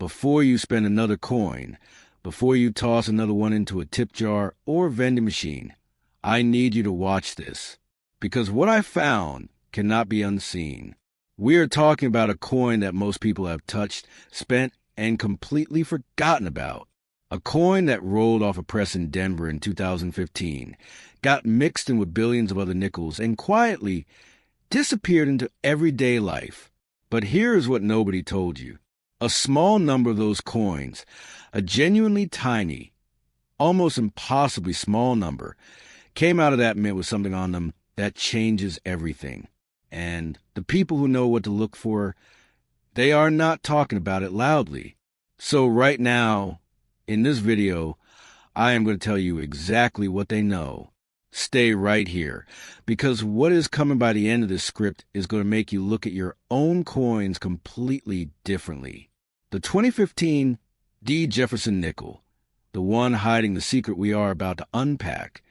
before you spend another coin, before you toss another one into a tip jar or vending machine, I need you to watch this, because what I found cannot be unseen. We are talking about a coin that most people have touched, spent, and completely forgotten about. A coin that rolled off a press in Denver in 2015, got mixed in with billions of other nickels, and quietly disappeared into everyday life. But here is what nobody told you. A small number of those coins, a genuinely tiny, almost impossibly small number, came out of that mint with something on them that changes everything. And the people who know what to look for, they are not talking about it loudly. So right now, in this video, I am going to tell you exactly what they know. Stay right here, because what is coming by the end of this script is going to make you look at your own coins completely differently. The 2015 Jefferson Nickel, the one hiding the secret we are about to unpack,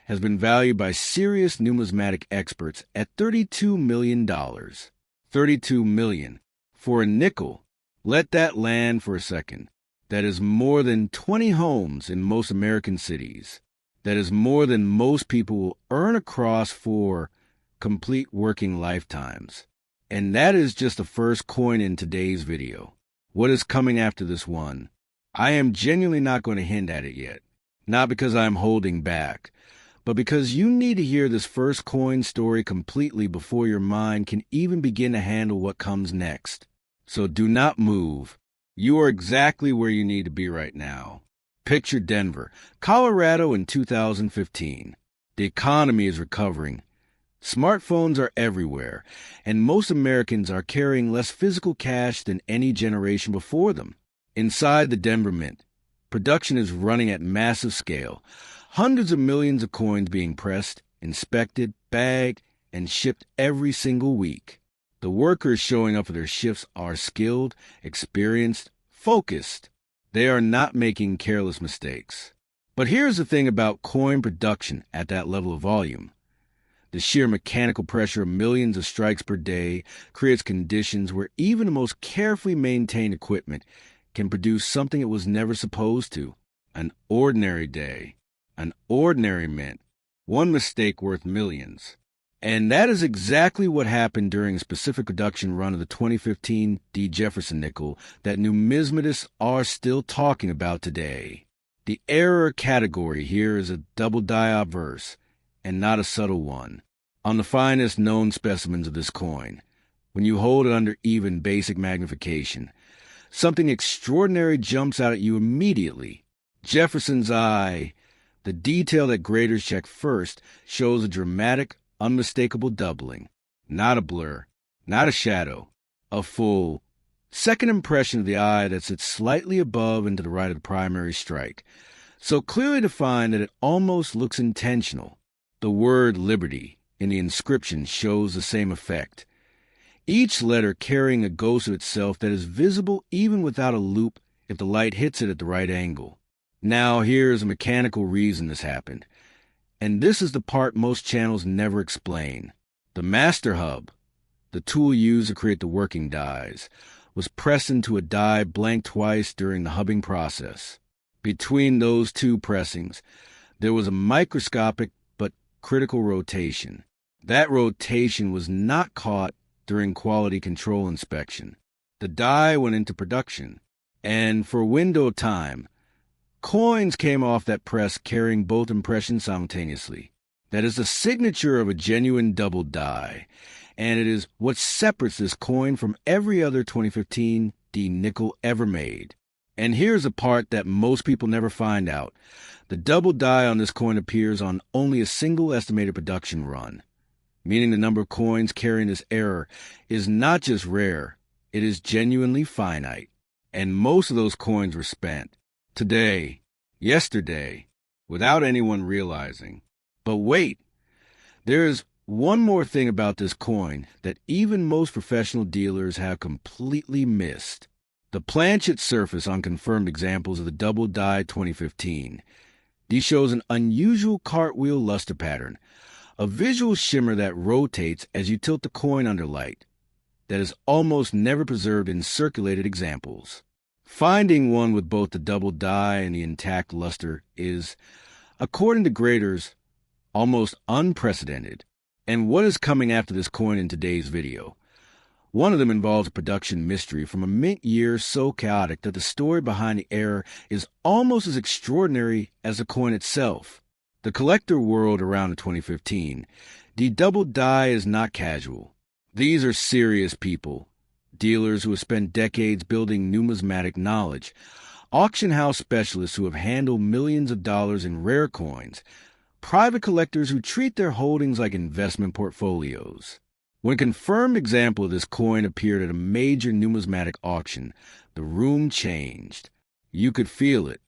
has been valued by serious numismatic experts at $32 million. $32 million. For a nickel, let that land for a second. That is more than 20 homes in most American cities. That is more than most people will earn across for complete working lifetimes. And that is just the first coin in today's video. What is coming after this one? I am genuinely not going to hint at it yet. Not because I am holding back, but because you need to hear this first coin story completely before your mind can even begin to handle what comes next. So do not move. You are exactly where you need to be right now. Picture Denver, Colorado in 2015. The economy is recovering. Smartphones are everywhere, and most Americans are carrying less physical cash than any generation before them. Inside the Denver Mint, production is running at massive scale. Hundreds of millions of coins being pressed, inspected, bagged, and shipped every single week. The workers showing up for their shifts are skilled, experienced, focused. They are not making careless mistakes. But here's the thing about coin production at that level of volume. The sheer mechanical pressure of millions of strikes per day creates conditions where even the most carefully maintained equipment can produce something it was never supposed to. An ordinary day. An ordinary mint. One mistake worth millions. And that is exactly what happened during a specific production run of the 2015 Jefferson Nickel that numismatists are still talking about today. The error category here is a double Die Obverse, and not a subtle one. On the finest known specimens of this coin, when you hold it under even basic magnification, something extraordinary jumps out at you immediately. Jefferson's eye, the detail that graders check first, shows a dramatic, unmistakable doubling. Not a blur, not a shadow, a full second impression of the eye that sits slightly above and to the right of the primary strike, so clearly defined that it almost looks intentional. The word liberty in the inscription shows the same effect. Each letter carrying a ghost of itself that is visible even without a loop if the light hits it at the right angle. Now here's a mechanical reason this happened. And this is the part most channels never explain. The master hub, the tool used to create the working dies, was pressed into a die blank twice during the hubbing process. Between those two pressings, there was a microscopic but critical rotation. That rotation was not caught during quality control inspection. The die went into production, and for a window of time, coins came off that press carrying both impressions simultaneously. That is the signature of a genuine double die, and it is what separates this coin from every other 2015 nickel ever made. And here's the part that most people never find out. The double die on this coin appears on only a single estimated production run, meaning the number of coins carrying this error is not just rare, it is genuinely finite. And most of those coins were spent today, yesterday, without anyone realizing. But wait, there is one more thing about this coin that even most professional dealers have completely missed. The planchet surface on confirmed examples of the double die 2015. These shows an unusual cartwheel luster pattern, a visual shimmer that rotates as you tilt the coin under light, that is almost never preserved in circulated examples. Finding one with both the double die and the intact luster is, according to graders, almost unprecedented. And what is coming after this coin in today's video? One of them involves a production mystery from a mint year so chaotic that the story behind the error is almost as extraordinary as the coin itself. The collector world around the 2015, the double die is not casual. These are serious people. Dealers who have spent decades building numismatic knowledge, auction house specialists who have handled millions of dollars in rare coins, private collectors who treat their holdings like investment portfolios. When a confirmed example of this coin appeared at a major numismatic auction, the room changed. You could feel it.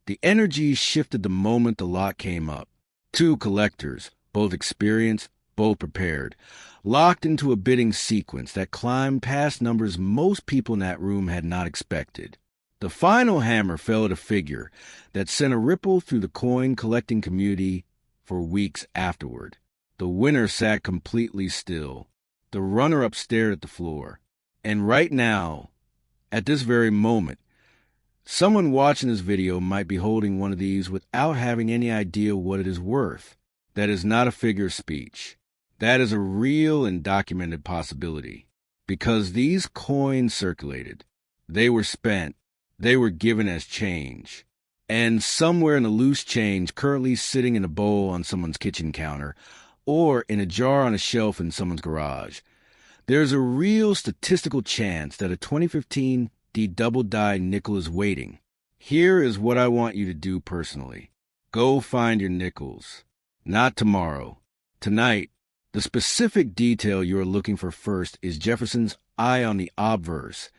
The energy shifted the moment the lot came up. Two collectors, both experienced, both prepared, locked into a bidding sequence that climbed past numbers most people in that room had not expected. The final hammer fell at a figure that sent a ripple through the coin-collecting community for weeks afterward. The winner sat completely still. The runner-up stared at the floor. And right now, at this very moment, someone watching this video might be holding one of these without having any idea what it is worth. That is not a figure of speech. That is a real and documented possibility. Because these coins circulated. They were spent. They were given as change. And somewhere in the loose change currently sitting in a bowl on someone's kitchen counter or in a jar on a shelf in someone's garage, there's a real statistical chance that a 2015 Die double die nickel is waiting. Here is what I want you to do personally. Go find your nickels. Not tomorrow. Tonight. The specific detail you are looking for first is Jefferson's eye on the obverse,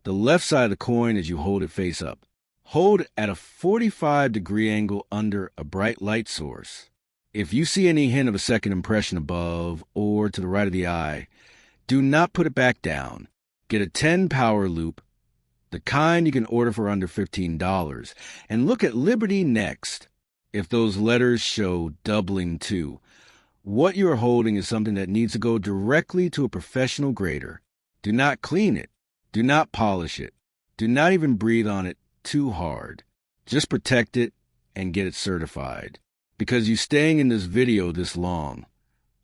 the left side of the coin as you hold it face up. Hold at a 45-degree angle under a bright light source. If you see any hint of a second impression above or to the right of the eye, do not put it back down. Get a 10 power loop, the kind you can order for under $15, and look at Liberty next. If those letters show doubling too, what you are holding is something that needs to go directly to a professional grader. Do not clean it. Do not polish it. Do not even breathe on it too hard. Just protect it and get it certified. Because you staying in this video this long,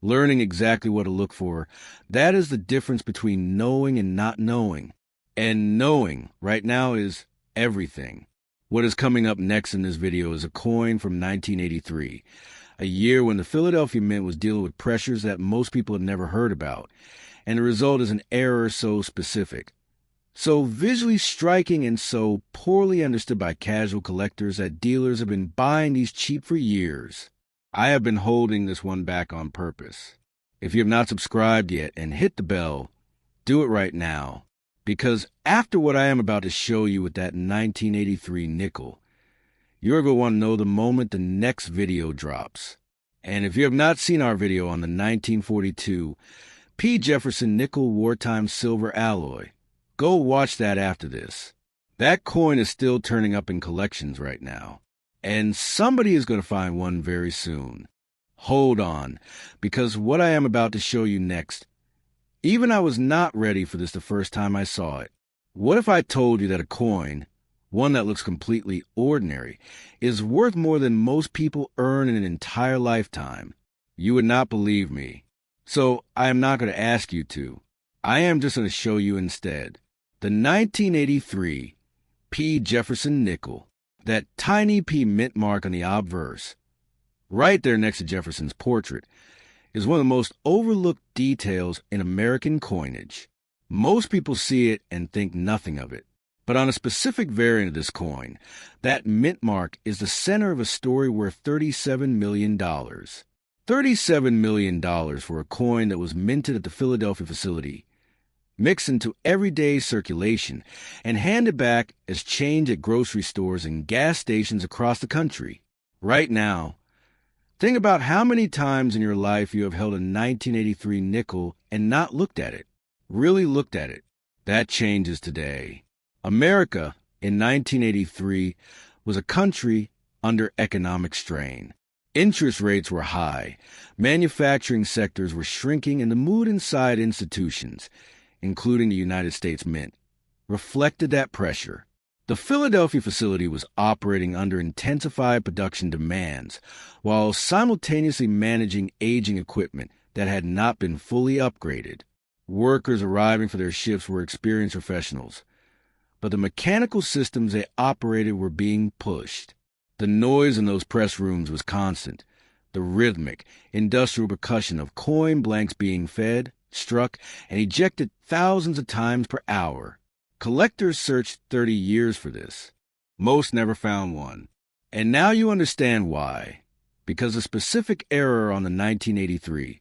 learning exactly what to look for, that is the difference between knowing and not knowing. And knowing right now is everything. What is coming up next in this video is a coin from 1983. A year when the Philadelphia Mint was dealing with pressures that most people had never heard about, and the result is an error so specific, so visually striking and so poorly understood by casual collectors that dealers have been buying these cheap for years. I have been holding this one back on purpose. If you have not subscribed yet and hit the bell, do it right now, because after what I am about to show you with that 1983 nickel, you're going to want to know the moment the next video drops. And if you have not seen our video on the 1942 P. Jefferson Nickel wartime silver alloy, go watch that after this. That coin is still turning up in collections right now. And somebody is going to find one very soon. Hold on, because what I am about to show you next, even I was not ready for this the first time I saw it. What if I told you that a coin, one that looks completely ordinary, is worth more than most people earn in an entire lifetime? You would not believe me. So I am not going to ask you to. I am just going to show you instead. The 1983 P. Jefferson Nickel, that tiny P mint mark on the obverse, right there next to Jefferson's portrait, is one of the most overlooked details in American coinage. Most people see it and think nothing of it. But on a specific variant of this coin, that mint mark is the center of a story worth $37 million. $37 million for a coin that was minted at the Philadelphia facility, mixed into everyday circulation, and handed back as change at grocery stores and gas stations across the country. Right now, think about how many times in your life you have held a 1983 nickel and not looked at it, really looked at it. That changes today. America, in 1983, was a country under economic strain. Interest rates were high, manufacturing sectors were shrinking, and the mood inside institutions, including the United States Mint, reflected that pressure. The Philadelphia facility was operating under intensified production demands while simultaneously managing aging equipment that had not been fully upgraded. Workers arriving for their shifts were experienced professionals, but the mechanical systems they operated were being pushed. The noise in those press rooms was constant, the rhythmic, industrial percussion of coin blanks being fed, struck, and ejected thousands of times per hour. Collectors searched 30 years for this. Most never found one. And now you understand why. Because a specific error on the 1983,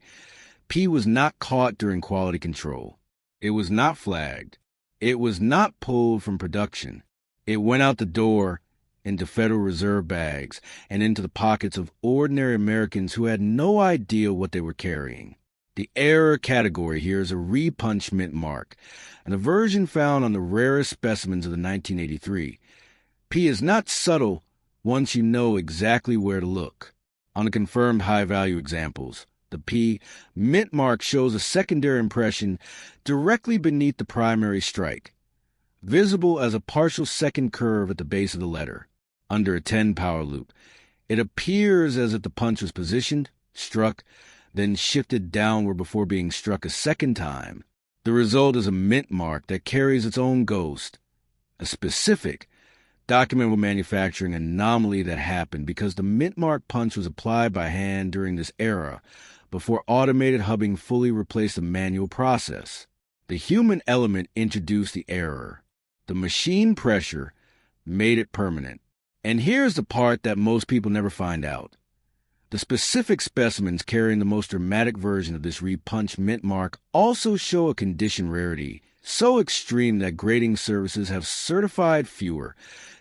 P was not caught during quality control. It was not flagged. It was not pulled from production. It went out the door into Federal Reserve bags and into the pockets of ordinary Americans who had no idea what they were carrying. The error category here is a repunched mint mark, and a version found on the rarest specimens of the 1983. P is not subtle once you know exactly where to look. On the confirmed high-value examples, the P mint mark shows a secondary impression directly beneath the primary strike, visible as a partial second curve at the base of the letter. Under a 10-power loop, it appears as if the punch was positioned, struck, then shifted downward before being struck a second time. The result is a mint mark that carries its own ghost, a specific, documentable manufacturing anomaly that happened because the mint mark punch was applied by hand during this era, before automated hubbing fully replaced the manual process. The human element introduced the error. The machine pressure made it permanent. And here's the part that most people never find out. The specific specimens carrying the most dramatic version of this repunched mint mark also show a condition rarity so extreme that grading services have certified fewer,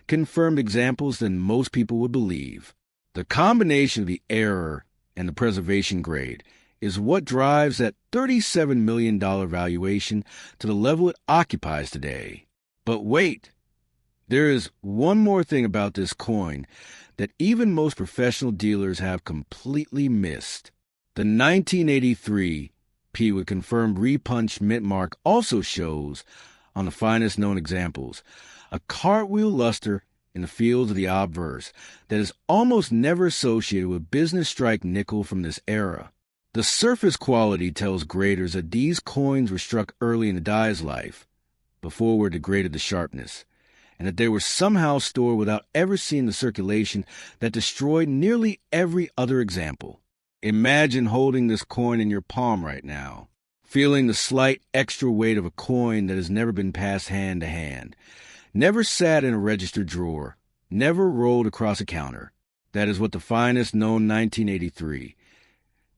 confirmed examples than most people would believe. The combination of the error and the preservation grade is what drives that $37 million valuation to the level it occupies today. But wait, there is one more thing about this coin that even most professional dealers have completely missed. The 1983 P with confirmed repunched mint mark also shows, on the finest known examples, a cartwheel luster in the fields of the obverse that is almost never associated with business strike nickel from this era. The surface quality tells graders that these coins were struck early in the die's life, before were degraded to sharpness, and that they were somehow stored without ever seeing the circulation that destroyed nearly every other example. Imagine holding this coin in your palm right now, feeling the slight extra weight of a coin that has never been passed hand to hand, never sat in a registered drawer, never rolled across a counter. That is what the finest known 1983.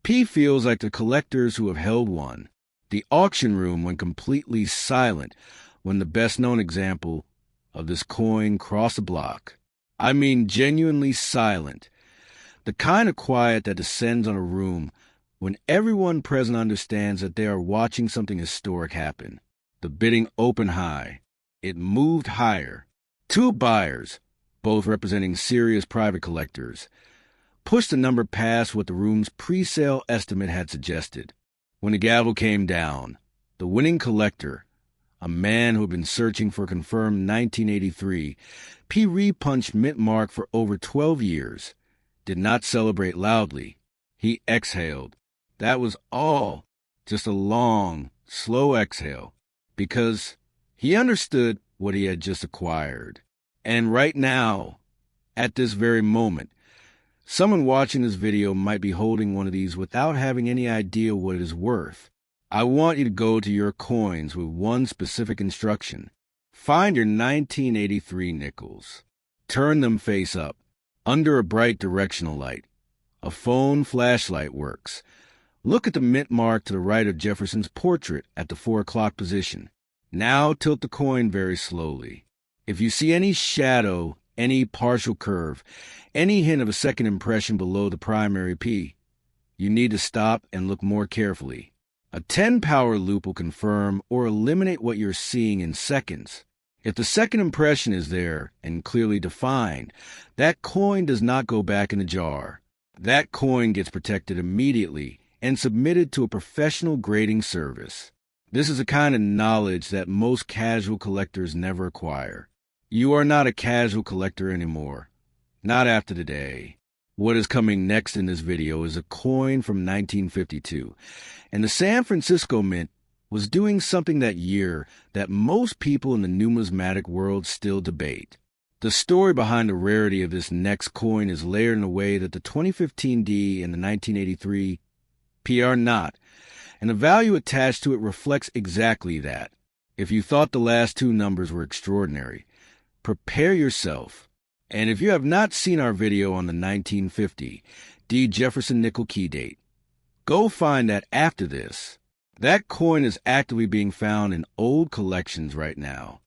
P feels like the collectors who have held one. The auction room went completely silent when the best-known example of this coin crossed the block. I mean genuinely silent. The kind of quiet that descends on a room when everyone present understands that they are watching something historic happen. The bidding opened high. It moved higher. Two buyers, both representing serious private collectors, pushed the number past what the room's pre-sale estimate had suggested. When the gavel came down, the winning collector, a man who had been searching for a confirmed 1983 P repunched mint mark for over 12 years, did not celebrate loudly. He exhaled. That was all. Just a long, slow exhale, because he understood what he had just acquired. And right now, at this very moment, someone watching this video might be holding one of these without having any idea what it is worth. I want you to go to your coins with one specific instruction. Find your 1983 nickels. Turn them face up, under a bright directional light. A phone flashlight works. Look at the mint mark to the right of Jefferson's portrait at the 4 o'clock position. Now tilt the coin very slowly. If you see any shadow, any partial curve, any hint of a second impression below the primary P, you need to stop and look more carefully. A 10-power loop will confirm or eliminate what you're seeing in seconds. If the second impression is there and clearly defined, that coin does not go back in the jar. That coin gets protected immediately and submitted to a professional grading service. This is a kind of knowledge that most casual collectors never acquire. You are not a casual collector anymore. Not after today. What is coming next in this video is a coin from 1952, and the San Francisco Mint was doing something that year that most people in the numismatic world still debate. The story behind the rarity of this next coin is layered in a way that the 2015 D and the 1983 P are not, and the value attached to it reflects exactly that. If you thought the last two numbers were extraordinary, prepare yourself. And if you have not seen our video on the 1950 D Jefferson Nickel key date, go find that after this. That coin is actively being found in old collections right now.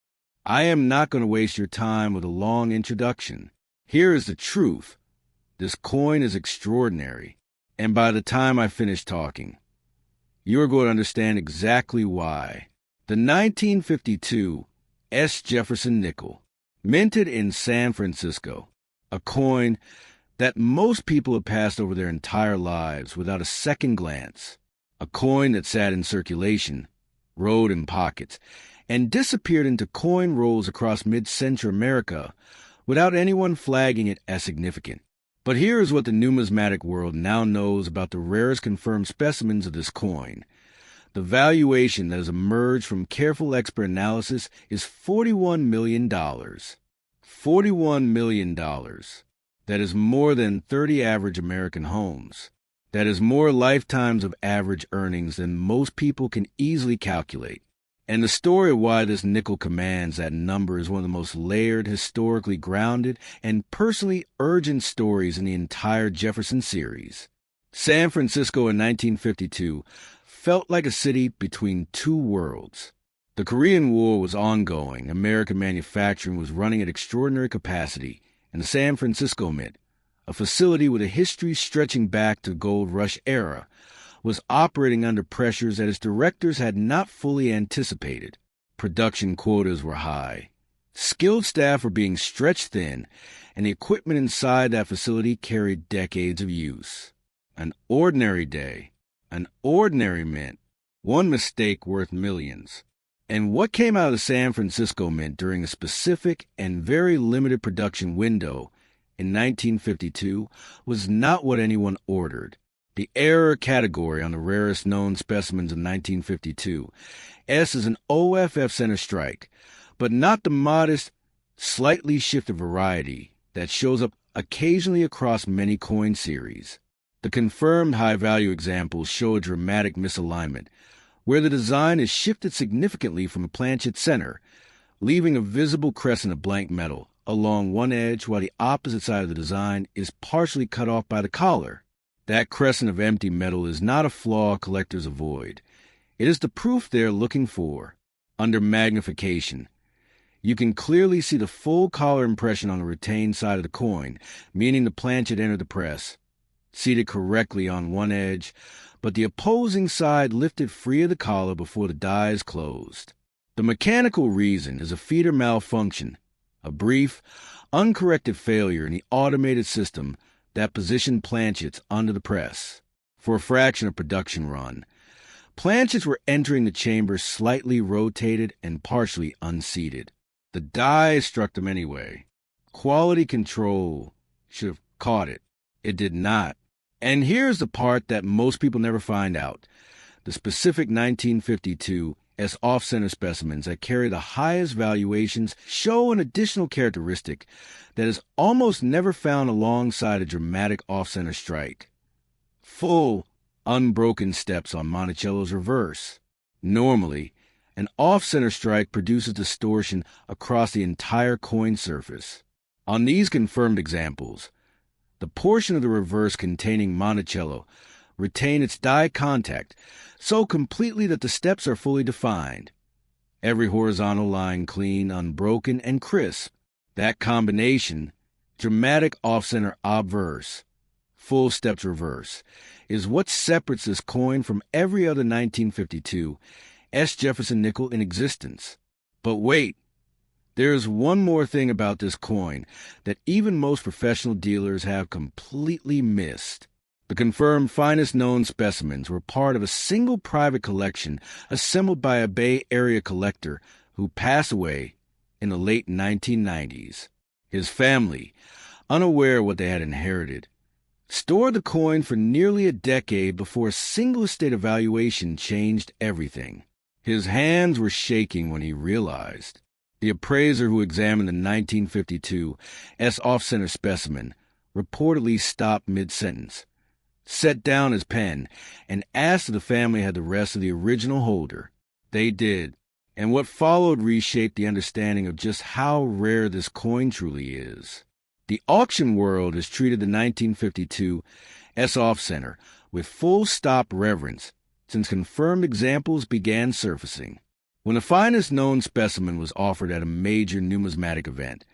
I am not going to waste your time with a long introduction. Here is the truth. This coin is extraordinary, and by the time I finish talking, you are going to understand exactly why. The 1952 S. Jefferson Nickel, minted in San Francisco, a coin that most people have passed over their entire lives without a second glance, a coin that sat in circulation, rode in pockets, and disappeared into coin rolls across mid-central America without anyone flagging it as significant. But here is what the numismatic world now knows about the rarest confirmed specimens of this coin. The valuation that has emerged from careful expert analysis is $41 million. $41 million. That is more than 30 average American homes. That is more lifetimes of average earnings than most people can easily calculate. And the story of why this nickel commands that number is one of the most layered, historically grounded, and personally urgent stories in the entire Jefferson series. San Francisco in 1952 felt like a city between two worlds. The Korean War was ongoing, American manufacturing was running at extraordinary capacity, and the San Francisco Mint, a facility with a history stretching back to the gold rush era, was operating under pressures that its directors had not fully anticipated. Production quotas were high. Skilled staff were being stretched thin, and the equipment inside that facility carried decades of use. An ordinary day. An ordinary mint, one mistake worth millions. And what came out of the San Francisco Mint during a specific and very limited production window in 1952 was not what anyone ordered. The error category on the rarest known specimens of 1952, S is an OFF center strike, but not the modest, slightly shifted variety that shows up occasionally across many coin series. The confirmed high-value examples show a dramatic misalignment, where the design is shifted significantly from a planchet center, leaving a visible crescent of blank metal along one edge while the opposite side of the design is partially cut off by the collar. That crescent of empty metal is not a flaw collectors avoid. It is the proof they are looking for. Under magnification, you can clearly see the full collar impression on the retained side of the coin, meaning the planchet entered the press, seated correctly on one edge, but the opposing side lifted free of the collar before the die is closed. The mechanical reason is a feeder malfunction, a brief, uncorrected failure in the automated system that positioned planchets under the press. For a fraction of production run, planchets were entering the chamber slightly rotated and partially unseated. The die struck them anyway. Quality control should have caught it. It did not. And here's the part that most people never find out. The specific 1952 S off-center specimens that carry the highest valuations show an additional characteristic that is almost never found alongside a dramatic off-center strike. Full, unbroken steps on Monticello's reverse. Normally, an off-center strike produces distortion across the entire coin surface. On these confirmed examples, the portion of the reverse containing Monticello retain its die contact so completely that the steps are fully defined. Every horizontal line clean, unbroken, and crisp. That combination, dramatic off-center obverse, full steps reverse, is what separates this coin from every other 1952 S. Jefferson Nickel in existence. But wait, there is one more thing about this coin that even most professional dealers have completely missed. The confirmed finest known specimens were part of a single private collection assembled by a Bay Area collector who passed away in the late 1990s. His family, unaware of what they had inherited, stored the coin for nearly a decade before a single estate evaluation changed everything. His hands were shaking when he realized. The appraiser who examined the 1952 S. off-center specimen reportedly stopped mid-sentence, set down his pen, and asked if the family had the rest of the original holder. They did, and what followed reshaped the understanding of just how rare this coin truly is. The auction world has treated the 1952 S. off-center with full-stop reverence since confirmed examples began surfacing. When the finest known specimen was offered at a major numismatic event,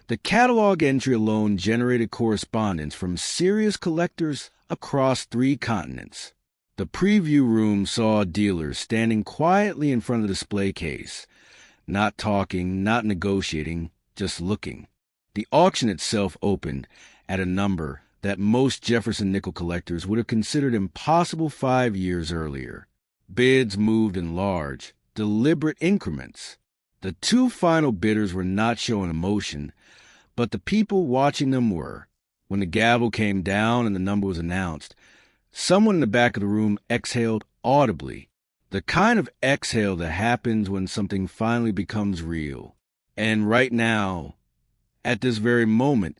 the catalog entry alone generated correspondence from serious collectors across 3 continents. The preview room saw dealers standing quietly in front of the display case, not talking, not negotiating, just looking. The auction itself opened at a number that most Jefferson Nickel collectors would have considered impossible 5 years earlier. Bids moved in large, deliberate increments. The 2 final bidders were not showing emotion, but the people watching them were. When the gavel came down and the number was announced, someone in the back of the room exhaled audibly, the kind of exhale that happens when something finally becomes real. And right now, at this very moment,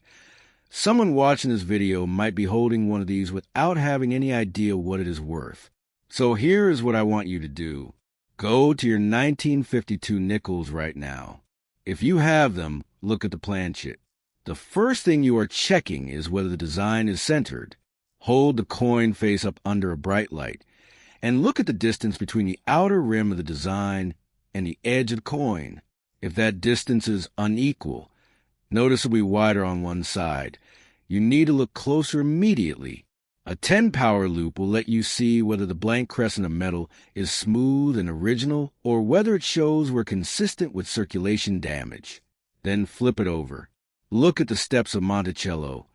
someone watching this video might be holding one of these without having any idea what it is worth. So here is what I want you to do. Go to your 1952 nickels right now. If you have them, look at the planchet. The first thing you are checking is whether the design is centered. Hold the coin face up under a bright light, and look at the distance between the outer rim of the design and the edge of the coin. If that distance is unequal, noticeably wider on one side, you need to look closer immediately. A 10-power loop will let you see whether the blank crescent of metal is smooth and original or whether it shows we're consistent with circulation damage. Then flip it over. Look at the steps of Monticello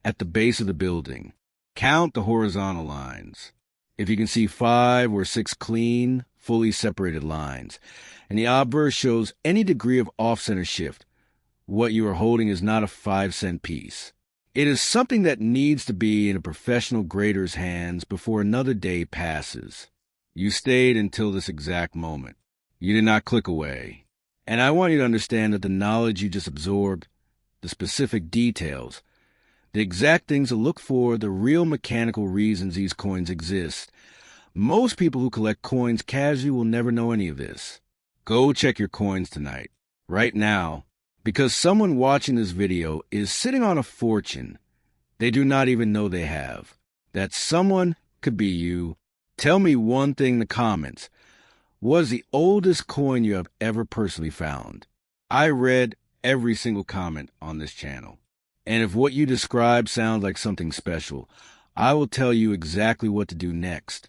at the base of the building. Count the horizontal lines. If you can see 5 or 6 clean, fully separated lines, and the obverse shows any degree of off-center shift, what you are holding is not a 5-cent piece. It is something that needs to be in a professional grader's hands before another day passes. You stayed until this exact moment. You did not click away. And I want you to understand that the knowledge you just absorbed, the specific details, the exact things to look for, the real mechanical reasons these coins exist. Most people who collect coins casually will never know any of this. Go check your coins tonight, right now, because someone watching this video is sitting on a fortune they do not even know they have. That someone could be you. Tell me one thing in the comments. What is the oldest coin you have ever personally found? I read every single comment on this channel. And if what you describe sounds like something special, I will tell you exactly what to do next.